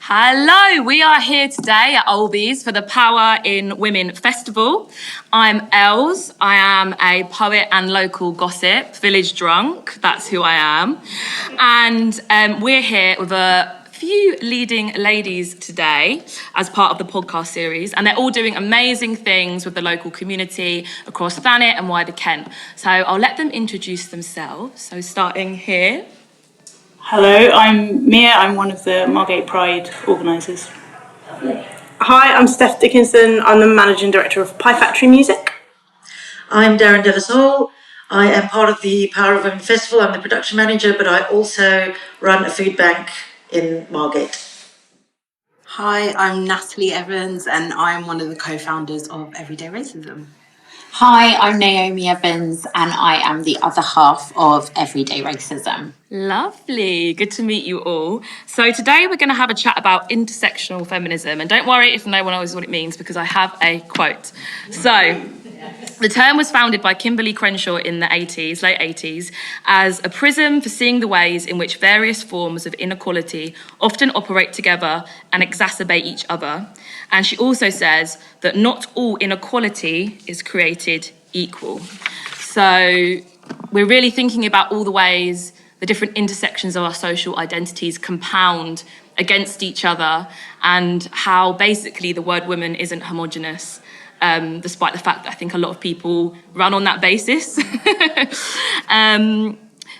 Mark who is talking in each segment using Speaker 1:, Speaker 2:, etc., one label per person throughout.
Speaker 1: Hello, we are here today at Olbys for the Power in Women Festival. I'm Els, I am a poet and local gossip, village drunk, that's who I am. And we're here with a few leading ladies today as part of the podcast series, and they're all doing amazing things with the local community across Thanet and wider Kent. So I'll let them introduce themselves. So starting here.
Speaker 2: Hello, I'm Mia. I'm one of the Margate Pride organisers.
Speaker 3: Hi, I'm Steph Dickenson. I'm the Managing Director of Pie Factory Music.
Speaker 4: I'm Darryn. I am part of the Power of Women Festival. I'm the production manager, but I also run a food bank in Margate.
Speaker 5: Hi, I'm Natalie Evans and I'm one of the co-founders of Everyday Racism.
Speaker 6: Hi, I'm Naomi Evans and I am the other half of Everyday Racism.
Speaker 1: Lovely, good to meet you all. So today we're going to have a chat about intersectional feminism, and don't worry if no one knows what it means because I have a quote. So the term was founded by Kimberly Crenshaw in the late 80s, as a prism for seeing the ways in which various forms of inequality often operate together and exacerbate each other. And she also says that not all inequality is created equal. So we're really thinking about all the ways the different intersections of our social identities compound against each other, and how basically the word woman isn't homogenous. Despite the fact that I think a lot of people run on that basis.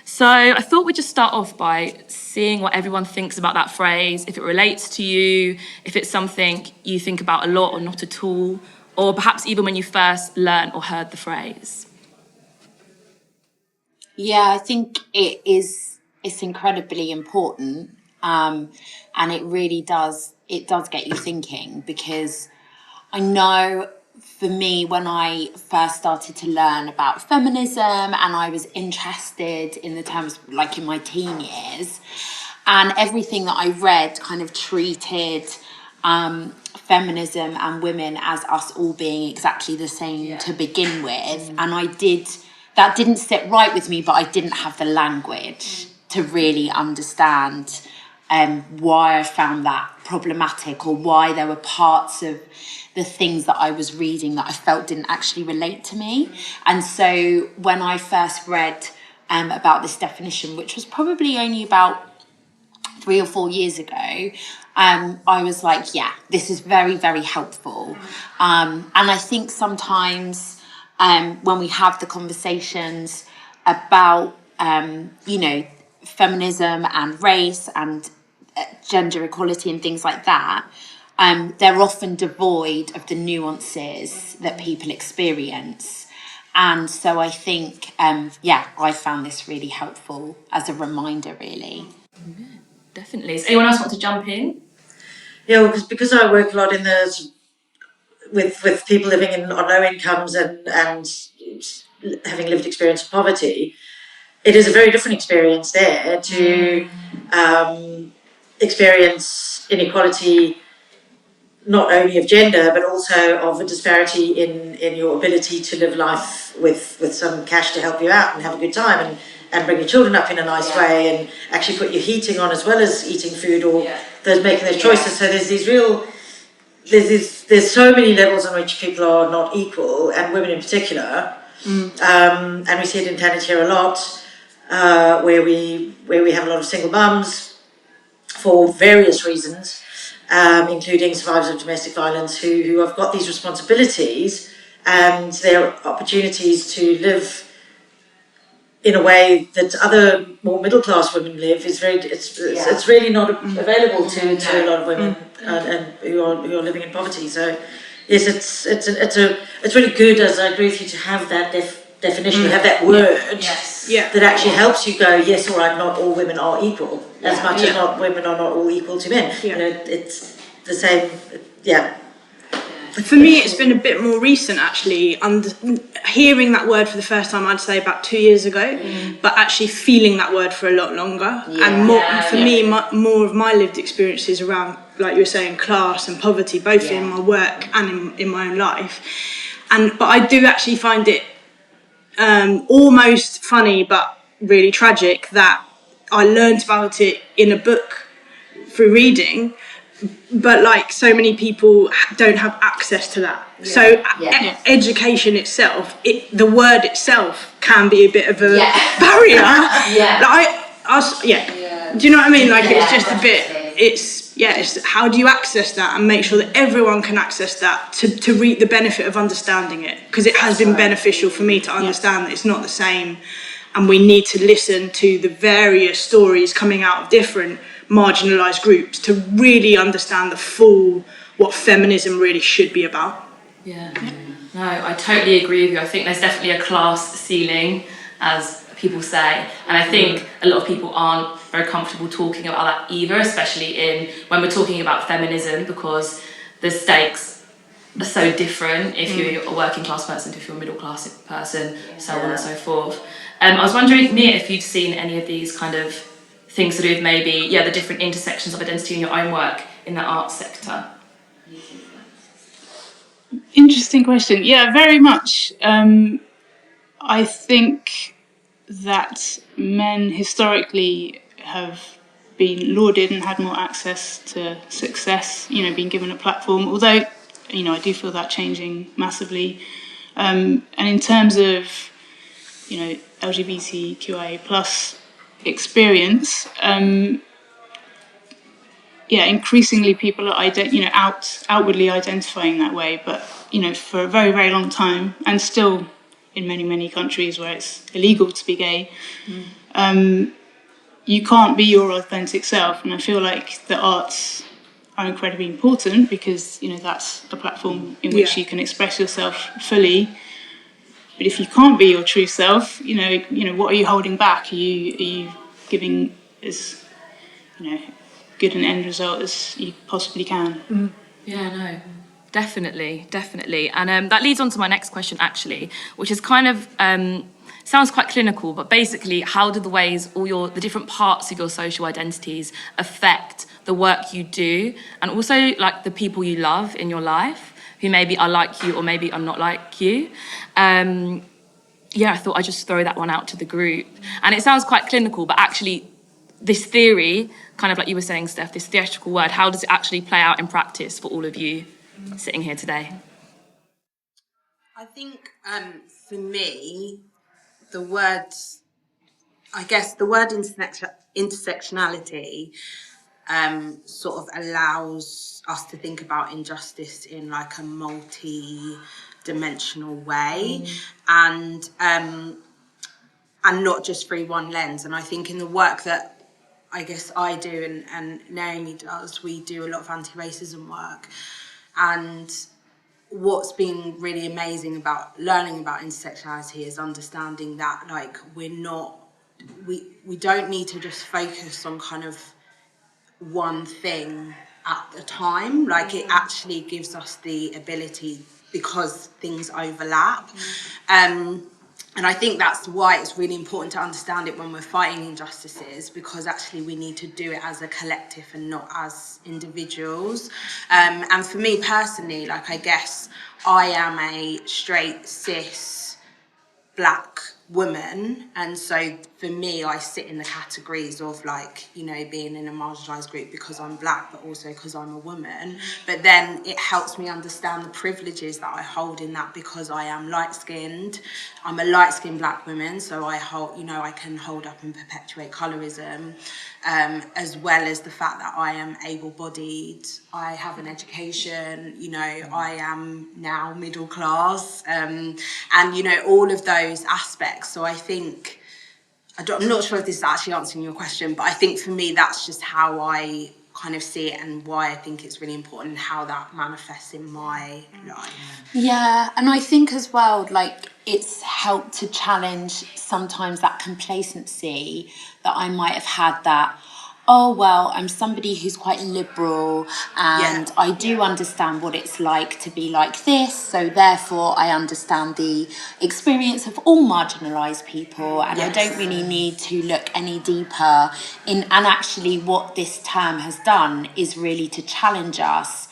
Speaker 1: So I thought we'd just start off by seeing what everyone thinks about that phrase, if it relates to you, if it's something you think about a lot or not at all, or perhaps even when you first learned or heard the phrase.
Speaker 6: Yeah, I think it's incredibly important, and it really does get you thinking, because I know for me, when I first started to learn about feminism and I was interested in the terms like in my teen years, and everything that I read kind of treated feminism and women as us all being exactly the same to begin with. And that didn't sit right with me, but I didn't have the language to really understand why I found that problematic, or why there were parts of the things that I was reading that I felt didn't actually relate to me. And so when I first read about this definition, which was probably only about 3 or 4 years ago, I was like, yeah, this is very, very helpful. And I think sometimes when we have the conversations about, feminism and race and gender equality and things like that, they're often devoid of the nuances that people experience. And so I think, I found this really helpful as a reminder, really.
Speaker 1: Yeah, definitely. Does anyone else want to jump in?
Speaker 4: Yeah, well, because I work a lot in with people living on low incomes and having lived experience of poverty, it is a very different experience there to experience inequality, not only of gender, but also of a disparity in your ability to live life with some cash to help you out and have a good time and bring your children up in a nice way and actually put your heating on as well as eating food or those making those choices. So there's so many levels on which people are not equal, and women in particular. And we see it in Thanet here a lot, where we have a lot of single mums for various reasons, including survivors of domestic violence who have got these responsibilities, and their opportunities to live in a way that other more middle class women live is it's really not available to a lot of women and who are living in poverty. So yes, it's really good, as I agree with you, to have that definition, to have that word that actually helps you go, yes, all right, not all women are equal, as much as not women are not all equal to men. You know, it's the same.
Speaker 3: For me, it's been a bit more recent, actually, hearing that word for the first time, I'd say about 2 years ago, but actually feeling that word for a lot longer. And more of my lived experiences around, like you were saying, class and poverty, both in my work and in my own life. But I do actually find it almost funny, but really tragic, that I learned about it in a book through reading but like so many people don't have access to that. So education itself, the word itself can be a bit of a barrier. Do you know what I mean? Like it's just a bit. It's how do you access that and make sure that everyone can access that to reap the benefit of understanding it, because it has been beneficial for me to understand that it's not the same, and we need to listen to the various stories coming out of different marginalised groups to really understand the full what feminism really should be about.
Speaker 1: Yeah. No, I totally agree with you. I think there's definitely a class ceiling, as people say, and I think a lot of people aren't very comfortable talking about that either, especially when we're talking about feminism, because the stakes are so different if you're a working class person to if you're a middle class person, so on and so forth. I was wondering, Mia, if you'd seen any of these kind of things to do with maybe the different intersections of identity in your own work in the arts sector.
Speaker 2: Interesting question. Yeah, very much. I think that men historically have been lauded and had more access to success, being given a platform, although, I do feel that changing massively. And in terms of, LGBTQIA plus experience, increasingly people are outwardly identifying that way, but for a very, very long time, and still in many, many countries where it's illegal to be gay, you can't be your authentic self. And I feel like the arts are incredibly important because that's a platform in which you can express yourself fully. But if you can't be your true self, what are you holding back? Are you giving as good an end result as you possibly can?
Speaker 1: Yeah, no, definitely. And that leads on to my next question, actually, which is kind of sounds quite clinical, but basically, how do the ways the different parts of your social identities affect the work you do, and also like the people you love in your life, who maybe are like you or maybe are not like you? I thought I'd just throw that one out to the group. And it sounds quite clinical, but actually this theory, kind of like you were saying, Steph, this theatrical word, how does it actually play out in practice for all of you sitting here today?
Speaker 5: I think for me, the word intersectionality sort of allows us to think about injustice in like a multi-dimensional way, and not just through one lens. And I think in the work that I guess I do and Naomi does, we do a lot of anti-racism work. And what's been really amazing about learning about intersectionality is understanding that like we don't need to just focus on kind of one thing at a time. Like it actually gives us the ability, because things overlap. And I think that's why it's really important to understand it when we're fighting injustices, because actually we need to do it as a collective and not as individuals. And for me personally, like I guess I am a straight, cis, black woman, and so for me I sit in the categories of like being in a marginalised group because I'm black, but also because I'm a woman. But then it helps me understand the privileges that I hold in that, because I am light-skinned. I'm a light-skinned black woman, so I hold I can hold up and perpetuate colorism, as well as the fact that I am able-bodied, I have an education, I am now middle class, and all of those aspects. So I think, I'm not sure if this is actually answering your question, but I think for me that's just how I kind of see it, and why I think it's really important, and how that manifests in my life.
Speaker 6: Yeah, and I think as well, like, it's helped to challenge sometimes that complacency that I might have had, that, oh, well, I'm somebody who's quite liberal, and I do understand what it's like to be like this, so therefore I understand the experience of all marginalised people, and I don't really need to look any deeper in. And actually what this term has done is really to challenge us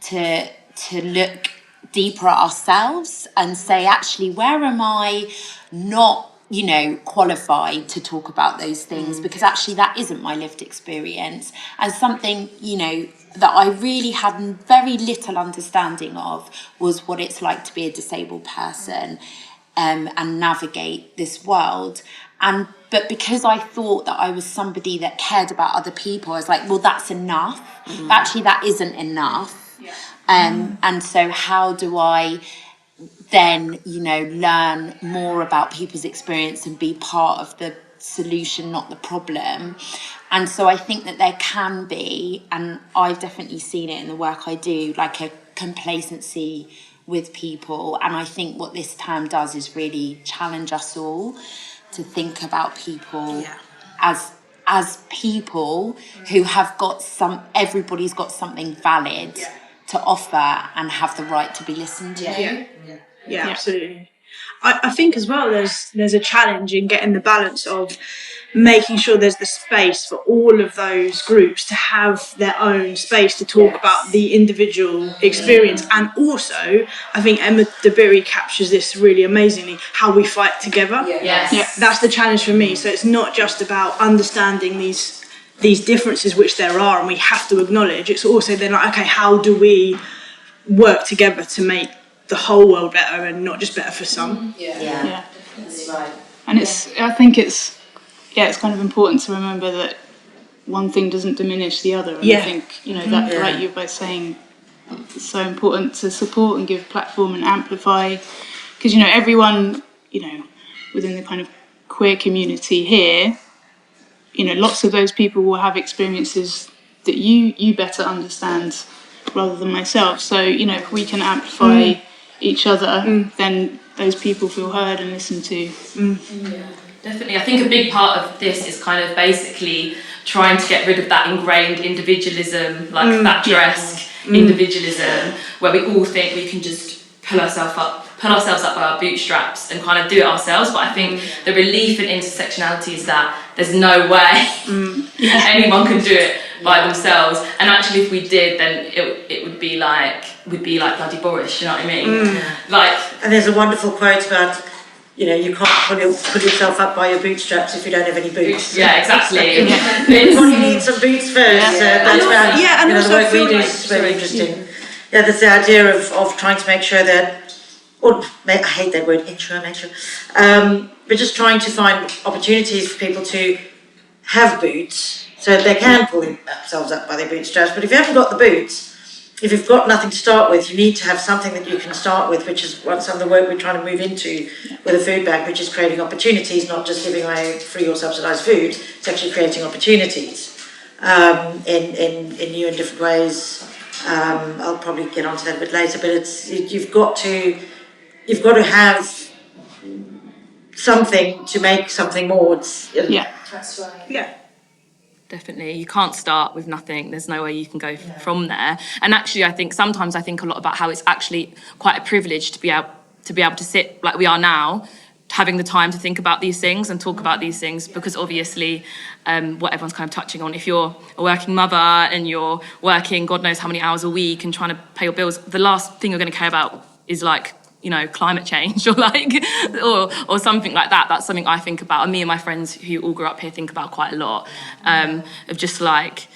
Speaker 6: to look deeper at ourselves and say, actually, where am I not you know, qualified to talk about those things, because actually that isn't my lived experience, and something, you know, that I really had very little understanding of was what it's like to be a disabled person and navigate this world. But because I thought that I was somebody that cared about other people, I was like, well, that's enough. But actually that isn't enough. And so how do I then, you know, learn more about people's experience and be part of the solution, not the problem? And so I think that there can be, and I've definitely seen it in the work I do, like a complacency with people. And I think what this term does is really challenge us all to think about people as people who have got everybody's got something valid to offer and have the right to be listened to.
Speaker 3: Yeah, absolutely. I think as well there's a challenge in getting the balance of making sure there's the space for all of those groups to have their own space to talk about the individual experience. And also, I think Emma DeBerry captures this really amazingly, how we fight together. That's the challenge for me. So it's not just about understanding these differences, which there are and we have to acknowledge. It's also then like, okay, how do we work together to make the whole world better and not just better for some?
Speaker 2: That's right. And I think it's kind of important to remember that one thing doesn't diminish the other. And I think, you know, that like you're both saying, it's so important to support and give platform and amplify, because, you know, everyone, you know, within the kind of queer community here, you know, lots of those people will have experiences that you better understand rather than myself. So, you know, if we can amplify each other, then those people feel heard and listened to.
Speaker 1: Yeah, definitely. I think a big part of this is kind of basically trying to get rid of that ingrained individualism, like Thatcher-esque individualism, where we all think we can just pull ourselves up by our bootstraps and kind of do it ourselves. But I think the relief in intersectionality is that there's no way anyone can do it by themselves. And actually, if we did, then it would be like bloody Boris. You know what I mean?
Speaker 4: And there's a wonderful quote about, you know, you can't pull yourself up by your bootstraps if you don't have any boots.
Speaker 1: Yeah, exactly.
Speaker 4: Everybody needs some boots first. That's why the work we do is very interesting. Yeah, there's the idea of trying to make sure that, or I hate that word, but just trying to find opportunities for people to have boots so that they can pull themselves up by their bootstraps. But if you haven't got the boots, if you've got nothing to start with, you need to have something that you can start with, which is what some of the work we're trying to move into with a food bank, which is creating opportunities, not just giving away free or subsidised food. It's actually creating opportunities in new and different ways. I'll probably get onto that a bit later, but you've got to have something to make something more.
Speaker 3: That's right. Yeah.
Speaker 1: Definitely, you can't start with nothing. There's no way you can go from there. And actually, I think sometimes I think a lot about how it's actually quite a privilege to be able to sit like we are now, having the time to think about these things and talk about these things, because obviously, what everyone's kind of touching on, if you're a working mother and you're working God knows how many hours a week and trying to pay your bills, the last thing you're going to care about is like, you know, climate change or like, or something like that. That's something I think about, and me and my friends who all grew up here think about quite a lot, of just like,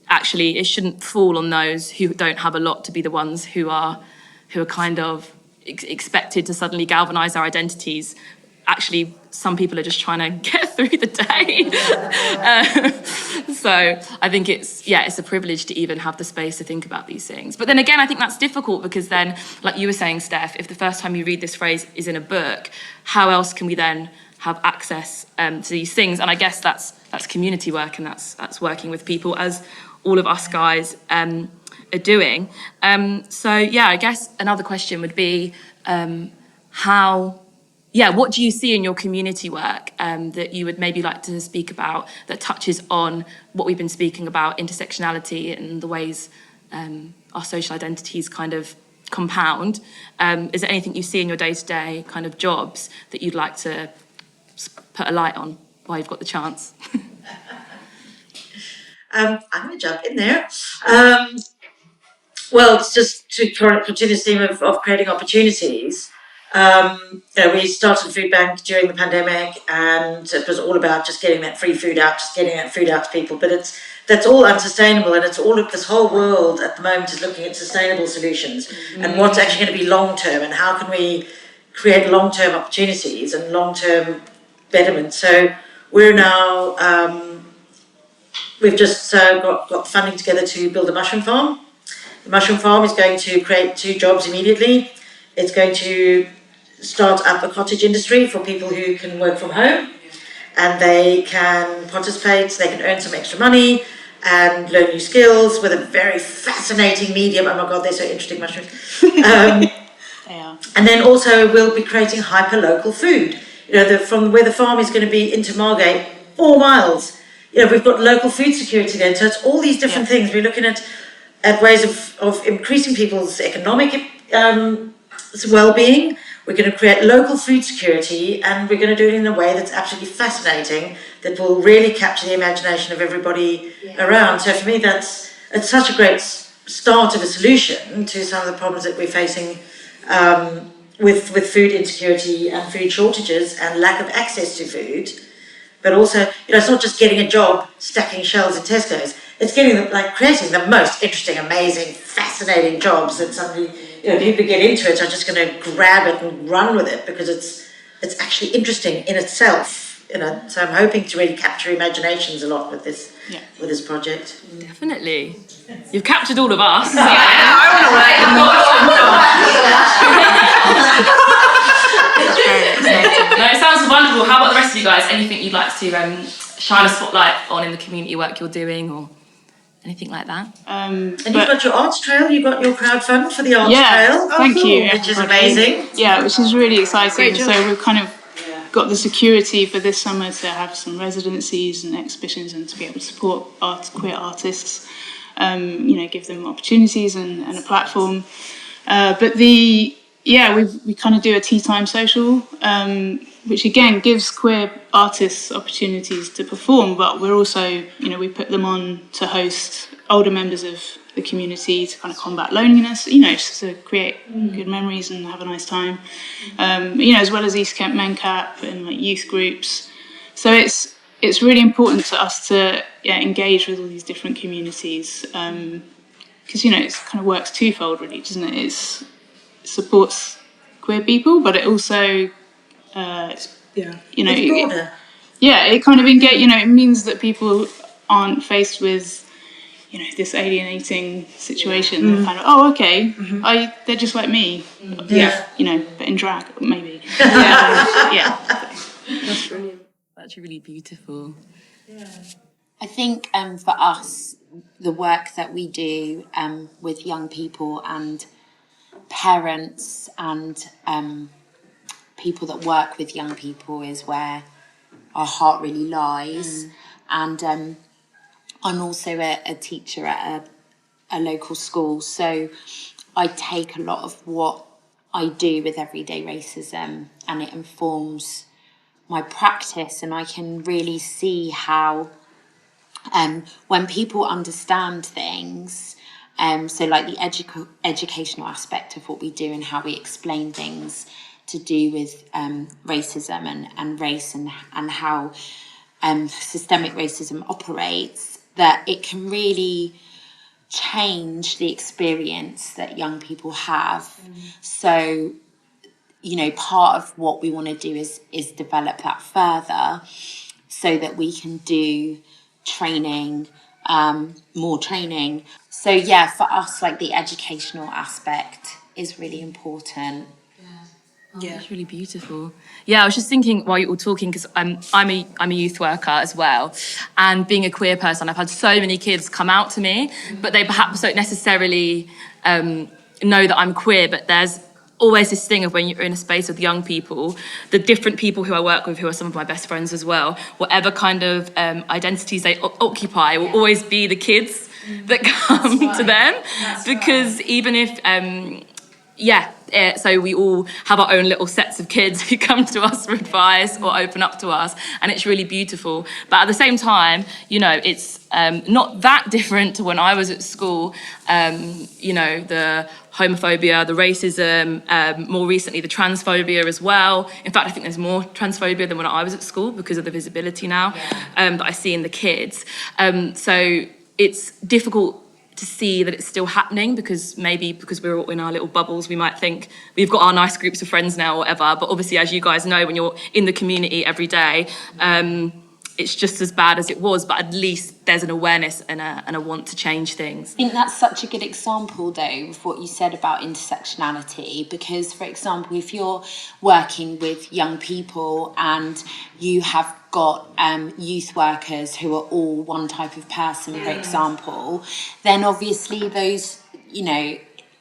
Speaker 1: actually, it shouldn't fall on those who don't have a lot to be the ones who are kind of expected to suddenly galvanise our identities. Actually, some people are just trying to get through the day. So I think it's a privilege to even have the space to think about these things. But then again, I think that's difficult because then, like you were saying, Steph, if the first time you read this phrase is in a book, how else can we then have access to these things? And I guess that's community work, and that's working with people, as all of us guys are doing. So yeah, I guess another question would be what do you see in your community work that you would maybe like to speak about that touches on what we've been speaking about, intersectionality and the ways our social identities kind of compound? Is there anything you see in your day-to-day kind of jobs that you'd like to put a light on while you've got the chance?
Speaker 4: I'm going to jump in there. Well, it's just to continue this theme of creating opportunities. We started a food bank during the pandemic, and it was all about just getting that free food out, just getting that food out to people. But that's all unsustainable, and it's all of this whole world at the moment is looking at sustainable solutions and what's actually going to be long term, and how can we create long term opportunities and long term betterment. So we're now we've just got funding together to build a mushroom farm. The mushroom farm is going to create 2 jobs immediately. It's going to start up a cottage industry for people who can work from home, and they can participate, they can earn some extra money and learn new skills with a very fascinating medium. Oh my God, they're so interesting, mushrooms.
Speaker 2: They are.
Speaker 4: And then also we'll be creating hyper-local food. From where the farm is going to be into Margate, 4 miles. We've got local food security then. So it's all these different things. We're looking at ways of increasing people's economic well-being. We're going to create local food security, and we're going to do it in a way that's absolutely fascinating, that will really capture the imagination of everybody around. So for me, it's such a great start of a solution to some of the problems that we're facing with food insecurity and food shortages and lack of access to food. But also, it's not just getting a job stacking shelves in Tesco's. It's creating the most interesting, amazing, fascinating jobs that suddenly, people get into it are just going to grab it and run with it because it's actually interesting in itself. So I'm hoping to really capture imaginations a lot with this project.
Speaker 1: Definitely. You've captured all of us. No, it sounds wonderful. How about the rest of you guys? Anything you'd like to shine a spotlight on in the community work you're doing, or anything like that?
Speaker 4: And you've got your arts trail, you've got your crowdfund for the arts trail.
Speaker 2: Thank you.
Speaker 4: Which is amazing.
Speaker 2: Yeah, which is really exciting. So we've kind of got the security for this summer to have some residencies and exhibitions and to be able to support queer artists, give them opportunities and a platform. But we kind of do a tea time social, which again gives queer artists opportunities to perform, but we're also, we put them on to host older members of the community to kind of combat loneliness, just to create good memories and have a nice time, as well as East Kent MenCap and like youth groups. So it's really important to us to engage with all these different communities, because it kind of works twofold really, doesn't it? It supports queer people, but it also it kind of it means that people aren't faced with this alienating situation. They're kind of they're just like me, but in drag maybe.
Speaker 5: That's brilliant.
Speaker 1: That's really beautiful.
Speaker 6: I think for us, the work that we do with young people and parents and people that work with young people is where our heart really lies. And I'm also a teacher at a local school, so I take a lot of what I do with everyday racism and it informs my practice, and I can really see how when people understand things, so like the educational aspect of what we do and how we explain things to do with racism and race and how systemic racism operates, that it can really change the experience that young people have. So, part of what we want to do is develop that further so that we can do training, more training. So for us, like the educational aspect is really important.
Speaker 1: That's really beautiful. I was just thinking while you were talking, because I'm a youth worker as well, and being a queer person, I've had so many kids come out to me, but they perhaps don't necessarily know that I'm queer. But there's always this thing of when you're in a space with young people, the different people who I work with, who are some of my best friends as well, whatever kind of identities they occupy, will always be the kids that come to them. Because even if so we all have our own little sets of kids who come to us for advice or open up to us, and it's really beautiful. But at the same time, it's not that different to when I was at school. The homophobia, the racism, more recently the transphobia as well. In fact, I think there's more transphobia than when I was at school because of the visibility now that I see in the kids. So it's difficult to see that it's still happening because we're all in our little bubbles, we might think we've got our nice groups of friends now or whatever. But obviously, as you guys know, when you're in the community every day, it's just as bad as it was, but at least there's an awareness and a want to change things.
Speaker 6: I think that's such a good example, though, of what you said about intersectionality, because, for example, if you're working with young people and you have got youth workers who are all one type of person, for example, then obviously those, you know,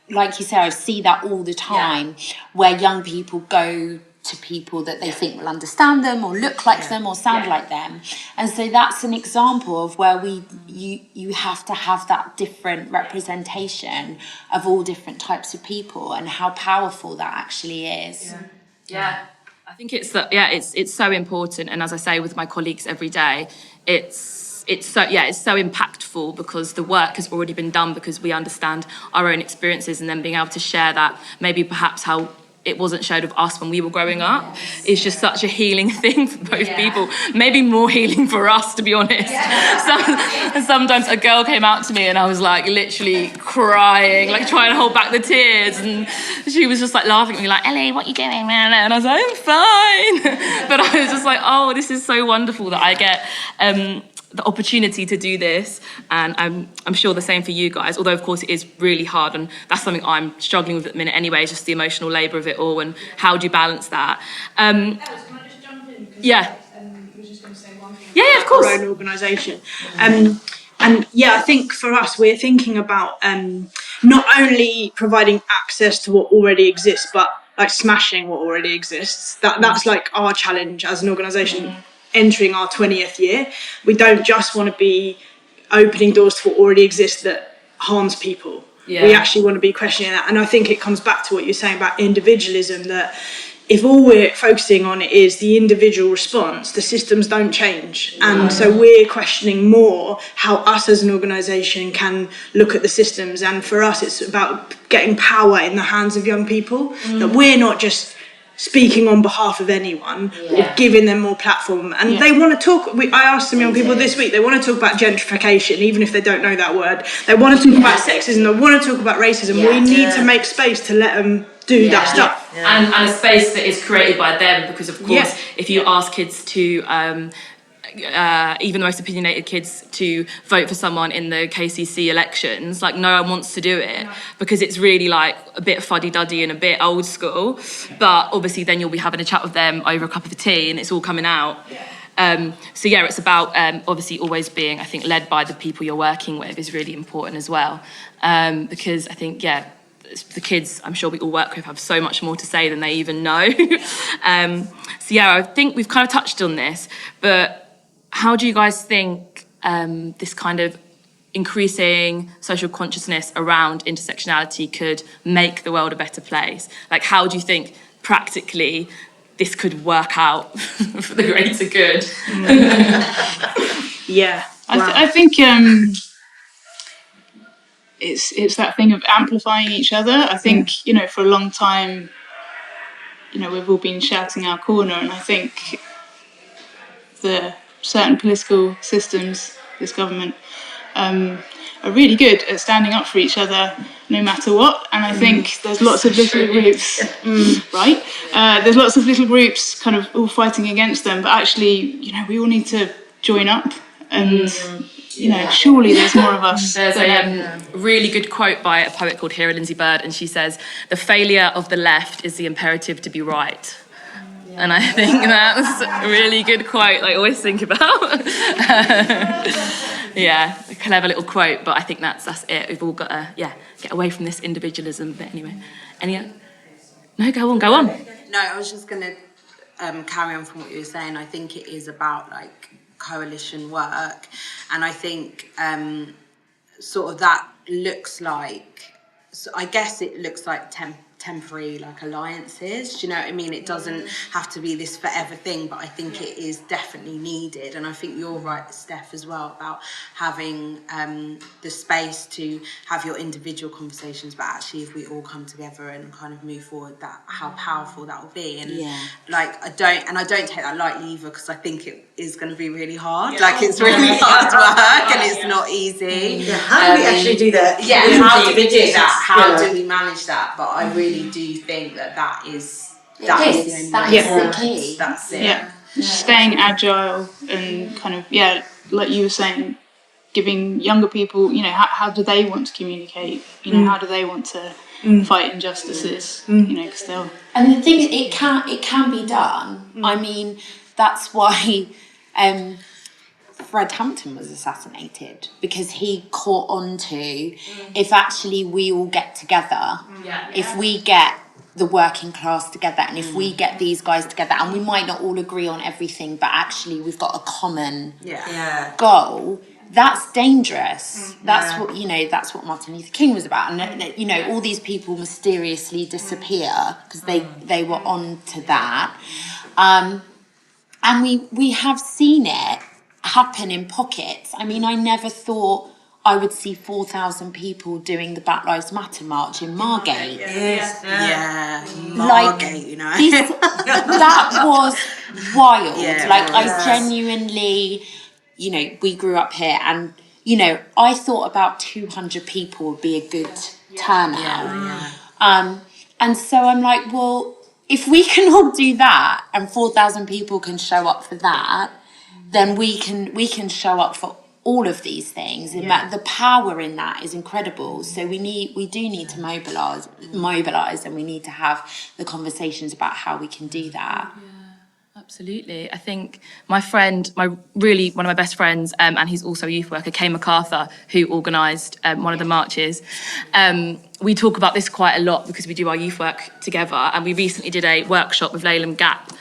Speaker 6: like you say, I see that all the time, where young people go to people that they think will understand them or look like them or sound like them. And so that's an example of where you have to have that different representation of all different types of people and how powerful that actually is.
Speaker 1: Yeah. I think it's so important, and as I say with my colleagues every day, it's so impactful because the work has already been done because we understand our own experiences, and then being able to share that maybe perhaps how it wasn't shared of us when we were growing up is just such a healing thing for both people. Maybe more healing for us, to be honest. Sometimes a girl came out to me and I was like literally crying, like trying to hold back the tears, and she was just like laughing at me like, Ellie, what are you doing, man? And I was like, I'm fine. But I was just like, oh, this is so wonderful that I get the opportunity to do this, and I'm sure the same for you guys, although of course it is really hard, and that's something I'm struggling with at the minute anyway, just the emotional labour of it all and how do you balance that.
Speaker 3: Can I just jump in?
Speaker 1: Yeah.
Speaker 3: I was just going to say one thing
Speaker 1: Yeah, of course.
Speaker 3: Our own organisation. And yeah, I think for us, we're thinking about not only providing access to what already exists, but like smashing what already exists. That's like our challenge as an organisation. Entering our 20th year, we don't just want to be opening doors to what already exists that harms people. We actually want to be questioning that, and I think it comes back to what you're saying about individualism, that if all we're focusing on is the individual response, the systems don't change. And so we're questioning more how us as an organisation can look at the systems, and for us it's about getting power in the hands of young people, that we're not just speaking on behalf of anyone, or giving them more platform. And they want to talk, I asked some young people this week, they want to talk about gentrification, even if they don't know that word. They want to talk about sexism, they want to talk about racism. We need to make space to let them do that stuff.
Speaker 1: And a space that is created by them, because of course, if you ask kids to, even the most opinionated kids, to vote for someone in the KCC elections, like no one wants to do it because it's really like a bit fuddy-duddy and a bit old school, but obviously then you'll be having a chat with them over a cup of tea and it's all coming out. So it's about obviously always being, I think, led by the people you're working with is really important as well, because I think the kids I'm sure we all work with have so much more to say than they even know. I think we've kind of touched on this, but how do you guys think this kind of increasing social consciousness around intersectionality could make the world a better place? Like, how do you think practically this could work out for the greater good?
Speaker 2: I think it's that thing of amplifying each other. I think, for a long time, we've all been shouting our corner, and I think the certain political systems, this government, are really good at standing up for each other no matter what. And I think there's lots of little groups, right? There's lots of little groups kind of all fighting against them, but actually, we all need to join up and, surely there's more of us.
Speaker 1: There's a really good quote by a poet called Hera Lindsay Bird, and she says, "The failure of the left is the imperative to be right." And I think that's a really good quote, I always think about. A clever little quote, but I think that's it. We've all got to, get away from this individualism. But anyway, no, go on.
Speaker 5: No, I was just going to carry on from what you were saying. I think it is about like coalition work, and I think sort of that looks like, so I guess it looks like temporary like alliances. Do you know what I mean? It doesn't have to be this forever thing, but I think it is definitely needed. And I think you're right, Steph, as well, about having the space to have your individual conversations, but actually if we all come together and kind of move forward, that how powerful that will be. And like I don't take that lightly either, because I think it is going to be really hard. Like it's really hard work and it's not easy.
Speaker 4: Yeah, how do we actually do that?
Speaker 5: Yeah, how do we do that? How do we manage that? But I really do think that is the only
Speaker 6: key.
Speaker 5: That's it.
Speaker 2: Yeah, staying agile and kind of, like you were saying, giving younger people, you know, how do they want to communicate? You know, how do they want to fight injustices? You know, because they'll...
Speaker 6: And the thing is, it can be done. I mean, that's why Fred Hampton was assassinated, because he caught on to, if actually we all get together, if we get the working class together, and if we get these guys together, and we might not all agree on everything, but actually we've got a common goal, that's dangerous. That's what, you know, that's what Martin Luther King was about. And, you know, all these people mysteriously disappear because they were on to that. And we have seen it happen in pockets. I mean, I never thought I would see 4,000 people doing the Black Lives Matter march in Margate.
Speaker 5: Margate, you know.
Speaker 6: That was wild. I
Speaker 5: was.
Speaker 6: Genuinely, you know, we grew up here, and, you know, I thought about 200 people would be a good turnout. And so I'm like, well, if we can all do that and 4,000 people can show up for that, then we can show up for all of these things, and that the power in that is incredible. So we do need to mobilize, and we need to have the conversations about how we can do that.
Speaker 1: Absolutely. I think my friend, one of my best friends, and he's also a youth worker, Kay MacArthur, who organised one of the marches. We talk about this quite a lot because we do our youth work together, and we recently did a workshop with Leyland Gap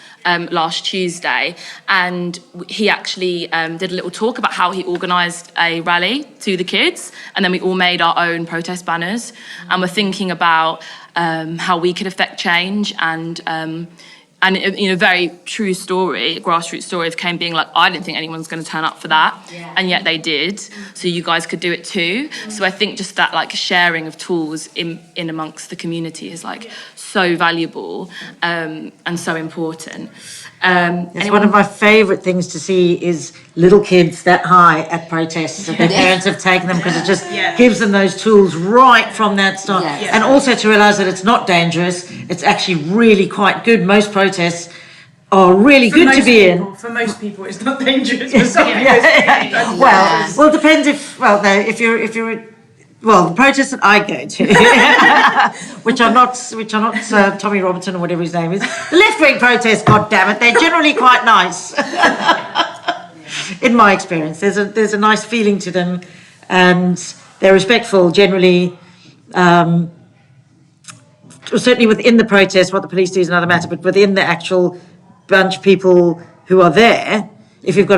Speaker 1: last Tuesday, and he actually did a little talk about how he organised a rally to the kids, and then we all made our own protest banners, and we're thinking about how we could affect change, and you know, very true story, grassroots story of Kane being like, I didn't think anyone's going to turn up for that, and yet they did. So you guys could do it too. So I think just that like sharing of tools in amongst the community is like so valuable and so important.
Speaker 4: One of my favourite things to see is little kids that high at protests, that their parents have taken them, because it just gives them those tools right from that start. And also to realise that it's not dangerous, it's actually really quite good. Most protests are really good to be in.
Speaker 3: For most people, it's not dangerous. For some people,
Speaker 4: Well, it depends if you're the protests that I go to, which are not Tommy Robinson or whatever his name is, the left-wing protests, God damn it, they're generally quite nice. In my experience, there's a nice feeling to them, and they're respectful generally. Certainly within the protest, what the police do is another matter, but within the actual bunch of people who are there, if you've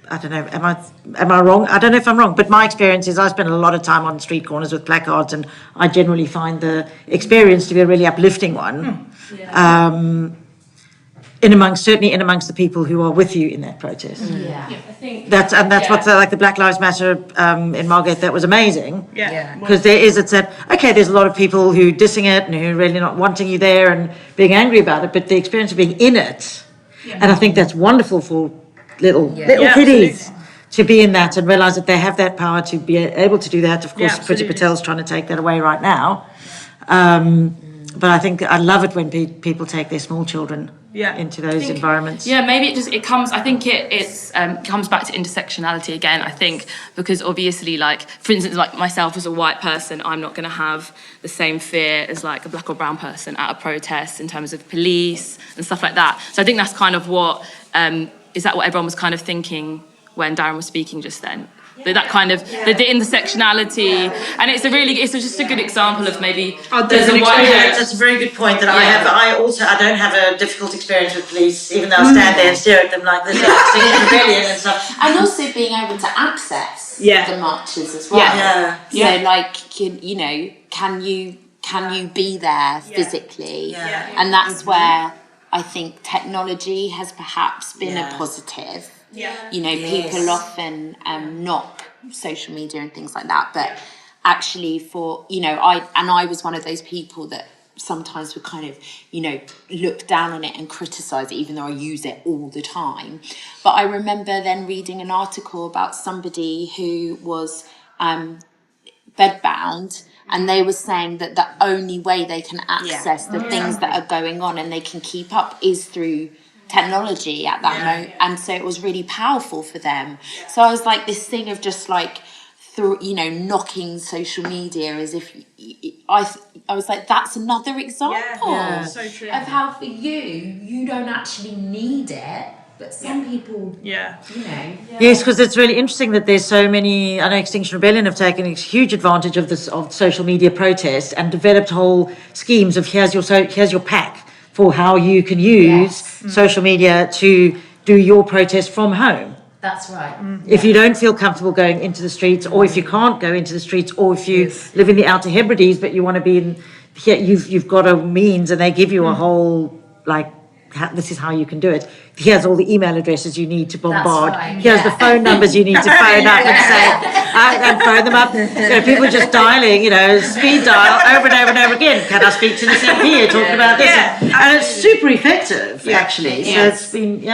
Speaker 4: I don't know, am I wrong? I don't know if I'm wrong, but my experience is I spend a lot of time on street corners with placards, and I generally find the experience to be a really uplifting one. Certainly in amongst the people who are with you in that protest.
Speaker 1: I think
Speaker 4: that's what like the Black Lives Matter in Margate, that was amazing. Because there's a lot of people who are dissing it and who are really not wanting you there and being angry about it, but the experience of being in it, and I think that's wonderful for little kiddies to be in that and realise that they have that power to be able to do that. Of course, Priti Patel's trying to take that away right now. But I think I love it when people take their small children into those environments.
Speaker 1: Yeah, maybe it comes back to intersectionality again, I think, because obviously, like, for instance, like myself as a white person, I'm not going to have the same fear as like a black or brown person at a protest in terms of police and stuff like that. So I think that's kind of what, is that what everyone was kind of thinking when Darryn was speaking just then? That kind of the intersectionality, and it's just a good example of maybe there's a white hair.
Speaker 4: That's a very good point that I have. I don't have a difficult experience with police, even though I stand there and stare at them like this, like rebellion and stuff.
Speaker 6: And also being able to access the marches as well. So like, can can you be there physically?
Speaker 4: Yeah.
Speaker 6: And that's where I think technology has perhaps been a positive. You know, people often knock social media and things like that, but actually for, you know, I was one of those people that sometimes would kind of, you know, look down on it and criticise it, even though I use it all the time. But I remember then reading an article about somebody who was bedbound, and they were saying that the only way they can access the things that are going on and they can keep up is through technology at that moment. And so it was really powerful for them. So I was like, this thing of just like, through, you know, knocking social media as if I was like, that's another example
Speaker 3: So true.
Speaker 6: of how for you don't actually need it, but some people, you know.
Speaker 7: Yes, because it's really interesting that there's so many. I know Extinction Rebellion have taken a huge advantage of this, of social media protest, and developed whole schemes of here's your pack for how you can use social media to do your protest from home.
Speaker 6: That's right.
Speaker 7: If you don't feel comfortable going into the streets, or if you can't go into the streets, or if you live in the Outer Hebrides but you want to be in here, you've got a means, and they give you a whole, like, this is how you can do it. Here's all the email addresses you need to bombard.
Speaker 6: Right,
Speaker 7: Here's the phone numbers you need to phone up and say, and phone them up. You know, people just dialing, you know, speed dial over and over and over again. Can I speak to this MP? You're talking about this. And it's super effective, actually. So it's been,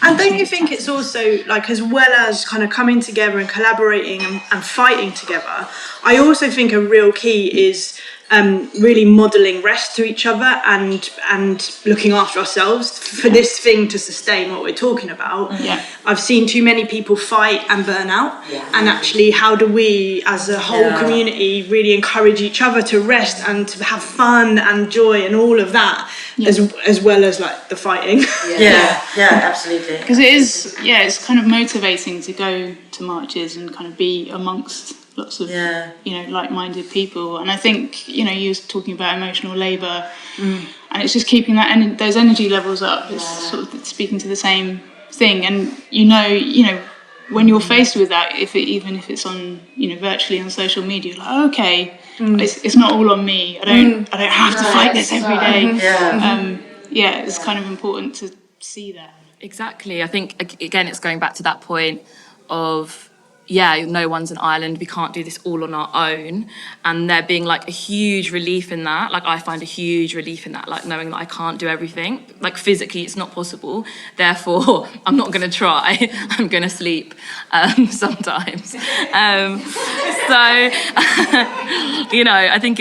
Speaker 3: And don't you think it's also, like, as well as kind of coming together and collaborating and fighting together, I also think a real key is really modelling rest to each other and looking after ourselves for this thing to sustain what we're talking about. I've seen too many people fight and burn out, and actually how do we as a whole community really encourage each other to rest and to have fun and joy and all of that, as well as like the fighting.
Speaker 4: Absolutely.
Speaker 2: Because it is, it's kind of motivating to go to marches and kind of be amongst lots of, you know, like-minded people. And I think, you know, you were talking about emotional labour, and it's just keeping that those energy levels up. It's sort of speaking to the same thing. And you know, when you're faced with that, even if it's on, you know, virtually on social media, like, okay, it's not all on me. I don't have to fight this every day. It's kind of important to see that.
Speaker 1: Exactly. I think, again, it's going back to that point of, no one's an island, we can't do this all on our own, and there being like a huge relief in that. Like, I find a huge relief in that, like knowing that I can't do everything, like physically it's not possible, therefore I'm not going to try. I'm going to sleep sometimes. So you know, I think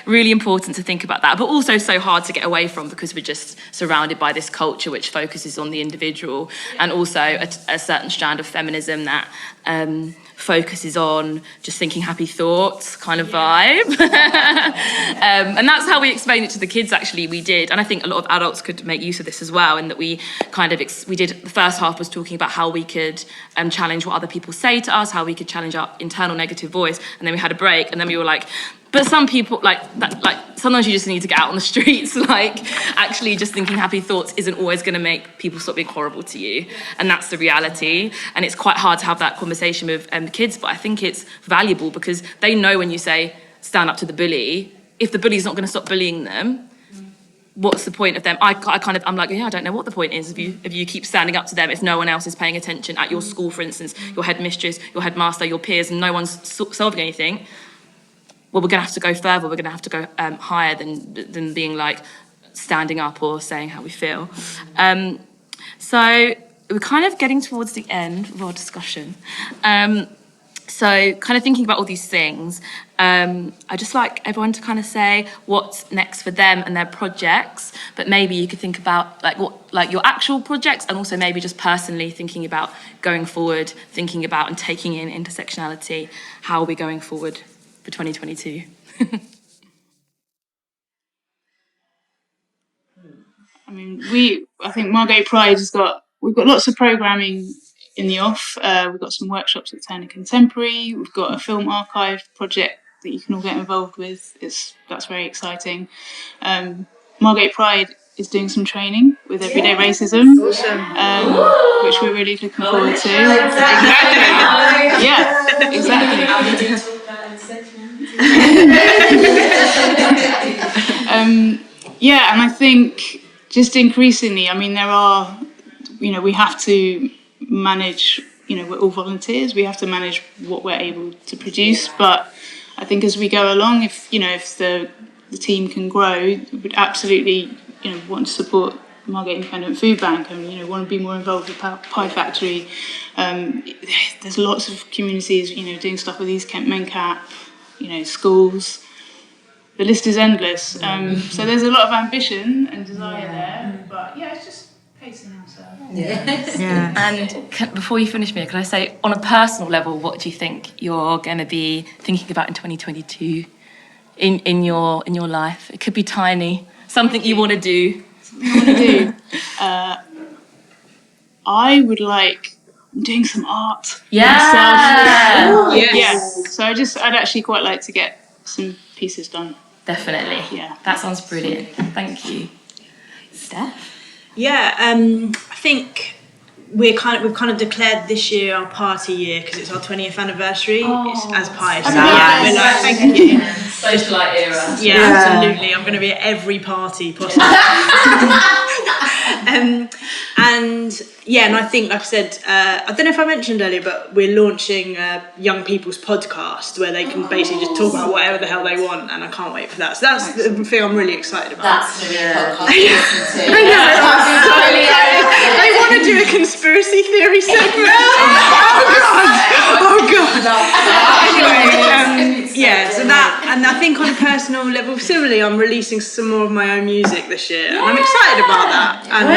Speaker 1: really important to think about that, but also so hard to get away from, because we're just surrounded by this culture which focuses on the individual, and also a certain strand of feminism that focuses on just thinking happy thoughts kind of vibe. And that's how we explain it to the kids, actually. We did, and I think a lot of adults could make use of this as well, in that we kind of we did, the first half was talking about how we could challenge what other people say to us, how we could challenge our internal negative voice, and then we had a break, and then we were like, but some people, like sometimes you just need to get out on the streets. Like, actually just thinking happy thoughts isn't always going to make people stop being horrible to you. And that's the reality. And it's quite hard to have that conversation with kids, but I think it's valuable, because they know when you say, stand up to the bully, if the bully's not going to stop bullying them, what's the point of them? I'm like, I don't know what the point is if you keep standing up to them, if no one else is paying attention at your school, for instance, your headmistress, your headmaster, your peers, and no one's solving anything. Well, we're going to have to go further. We're going to have to go higher than being like standing up or saying how we feel. So we're kind of getting towards the end of our discussion. So kind of thinking about all these things, I just like everyone to kind of say what's next for them and their projects, but maybe you could think about like your actual projects, and also maybe just personally thinking about going forward, thinking about and taking in intersectionality. How are we going forward for 2022?
Speaker 2: I mean, I think Margate Pride we've got lots of programming in the off. We've got some workshops at Thanet Contemporary. We've got a film archive project that you can all get involved with. That's very exciting. Margate Pride is doing some training with Everyday Racism, which we're really looking forward to. Exactly. Yeah, and I think just increasingly, I mean, there are, we have to manage, we're all volunteers, we have to manage what we're able to produce, but I think as we go along, if the team can grow, we would absolutely, want to support Margate Independent Food Bank and, want to be more involved with Pie Factory. There's lots of communities, doing stuff with East Kent MenCap, schools. The list is endless. So there's a lot of ambition and desire there, but it's just pacing ourselves.
Speaker 7: Yeah.
Speaker 1: And before you finish, Mia, can I say, on a personal level, what do you think you're going to be thinking about in 2022 in your life? It could be tiny, something you want to do.
Speaker 2: I would like doing some art myself.
Speaker 3: Yes.
Speaker 2: So I'd actually quite like to get some pieces done.
Speaker 1: Definitely.
Speaker 2: Yeah.
Speaker 1: That sounds brilliant. Thank you. Steph?
Speaker 3: Yeah, I think we've kind of declared this year our party year because it's our 20th anniversary. It's as Pie. So we're like, thank you.
Speaker 1: Socialite era.
Speaker 3: Yeah, absolutely. I'm going to be at every party possible. And I think, like I said, I don't know if I mentioned earlier, but we're launching a young people's podcast where they can basically just talk about whatever the hell they want, and I can't wait for that. So that's the thing I'm really excited about.
Speaker 6: That's the podcast to listen to.
Speaker 3: They want to do a conspiracy theory segment. Oh god. Anyway, so that, and I think on a personal level, similarly, I'm releasing some more of my own music this year, and I'm excited about that. And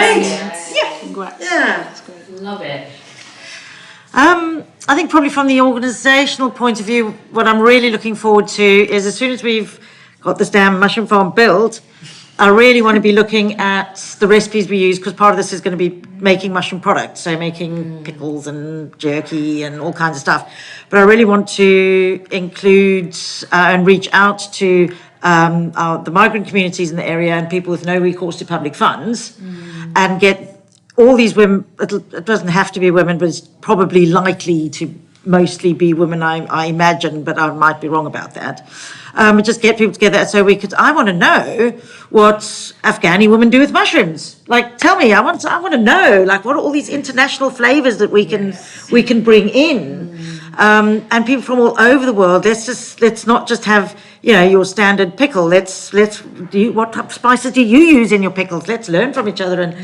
Speaker 2: Congrats.
Speaker 4: Yeah.
Speaker 1: Love it.
Speaker 7: I think probably from the organisational point of view, what I'm really looking forward to is as soon as we've got this damn mushroom farm built, I really want to be looking at the recipes we use, because part of this is going to be making mushroom products, so making pickles and jerky and all kinds of stuff. But I really want to include and reach out to the migrant communities in the area and people with no recourse to public funds, and get all these women. It doesn't have to be women, but it's probably likely to mostly be women, I imagine, but I might be wrong about that. Just get people together so I want to know what Afghani women do with mushrooms. Like, tell me, I want to know, like, what are all these international flavors that we can bring in? And people from all over the world. Let's not just have, your standard pickle. Let's do what type of spices do you use in your pickles? Let's learn from each other and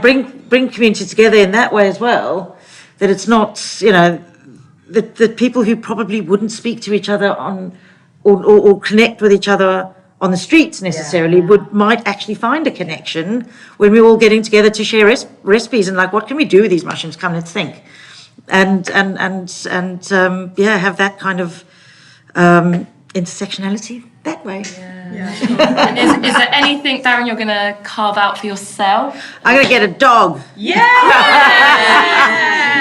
Speaker 7: bring communities together in that way as well. That it's not, the people who probably wouldn't speak to each other or connect with each other on the streets necessarily might actually find a connection when we're all getting together to share recipes and like, what can we do with these mushrooms? Come, let's think, and have that kind of intersectionality that way.
Speaker 1: And is there anything, Darryn, you're going to carve out for yourself?
Speaker 7: I'm going to get a dog.
Speaker 3: Yeah!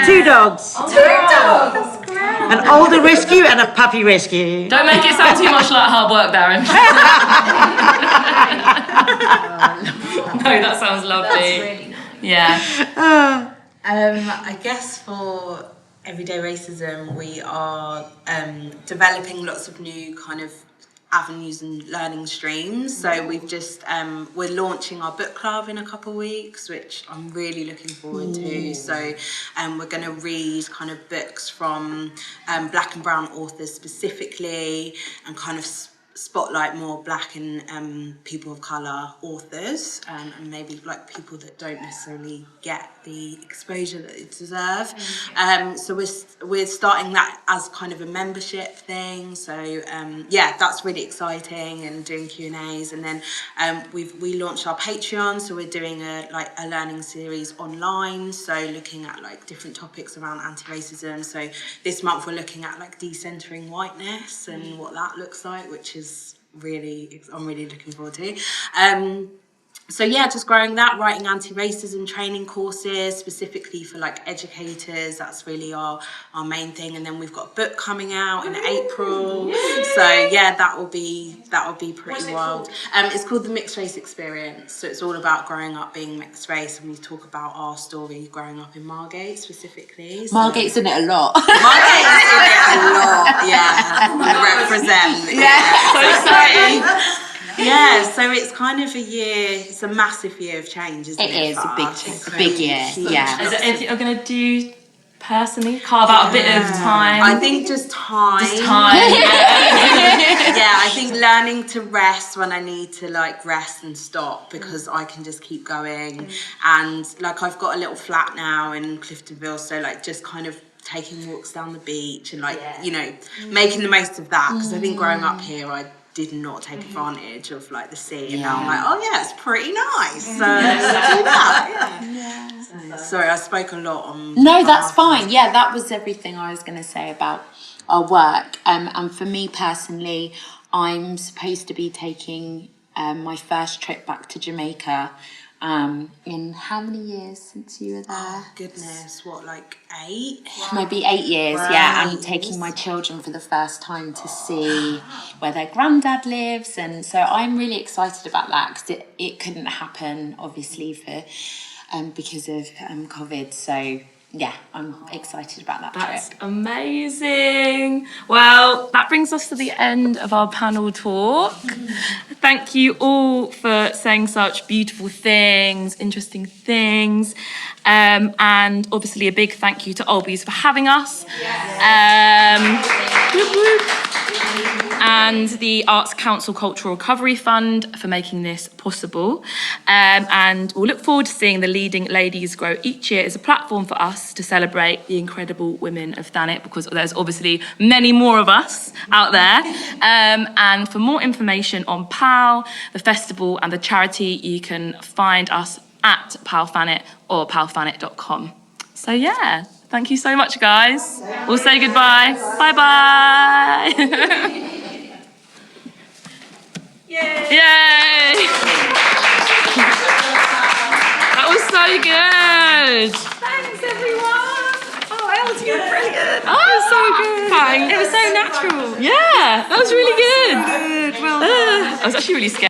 Speaker 7: 2 dogs.
Speaker 6: 2 dogs.
Speaker 7: An older rescue and a puppy rescue.
Speaker 1: Don't make it sound too much like hard work, Darryn. No, that sounds lovely.
Speaker 6: That's really nice.
Speaker 1: Yeah.
Speaker 5: I guess for Everyday Racism, we are developing lots of new kind of avenues and learning streams. So we've just we're launching our book club in a couple of weeks, which I'm really looking forward to. So we're going to read kind of books from black and brown authors specifically, and kind of spotlight more black and people of colour authors, and maybe like people that don't necessarily get the exposure that they deserve. So we're starting that as kind of a membership thing. So that's really exciting, and doing Q&As, and then we launched our Patreon. So we're doing a learning series online. So looking at like different topics around anti-racism. So this month we're looking at like decentering whiteness and what that looks like, which is I'm really looking forward to. So yeah, just growing that, writing anti-racism training courses specifically for like educators. That's really our main thing. And then we've got a book coming out in April. So yeah, that will be pretty wild. It's called The Mixed Race Experience. So it's all about growing up being mixed race, and we talk about our story growing up in Margate specifically. So
Speaker 6: Margate's in it a lot.
Speaker 5: Margate's in it a lot. Yeah, we represent.
Speaker 6: Yeah.
Speaker 1: So exciting.
Speaker 5: Yeah, so it's kind of a year, it's a massive year of change, isn't it?
Speaker 6: It is
Speaker 5: for
Speaker 6: a
Speaker 5: us?
Speaker 6: big year, yeah.
Speaker 1: Is there anything you're going to do personally? Carve out a bit of time?
Speaker 5: I think just time. Yeah, I think learning to rest when I need to like rest and stop, because I can just keep going. And like I've got a little flat now in Cliftonville, so like just kind of taking walks down the beach and like, you know, making the most of that, because I think growing up here I did not take advantage of like the sea, and now I'm like, oh yeah, it's pretty nice, so let's do that. Sorry, I spoke a lot on.
Speaker 6: No, that's fine. Yeah, that was everything I was going to say about our work. And for me personally, I'm supposed to be taking my first trip back to Jamaica. In how many years since you were there?
Speaker 5: Oh, goodness, what, like 8?
Speaker 6: Maybe 8 years, yeah. I'm taking my children for the first time to see where their granddad lives, and so I'm really excited about that, because it couldn't happen, obviously, for because of COVID. So yeah, I'm excited about that
Speaker 1: That's
Speaker 6: trip.
Speaker 1: amazing. Well, that brings us to the end of our panel talk. Thank you all for saying such beautiful things, interesting things. And obviously a big thank you to Olbys for having us. Whoop, whoop. And the Arts Council Cultural Recovery Fund for making this possible. And we'll look forward to seeing the Leading Ladies grow each year as a platform for us to celebrate the incredible women of Thanet, because there's obviously many more of us out there. And for more information on PAL, the festival and the charity, you can find us at PAL Thanet or palthanet.com. So yeah, thank you so much, guys. We'll say goodbye. Bye-bye. Yay! That was so good.
Speaker 5: Thanks, everyone. Oh, Ellie, you're brilliant.
Speaker 1: Oh, it was so good. It was so natural. Yeah, that was really good.
Speaker 5: Well
Speaker 1: I was actually really scared.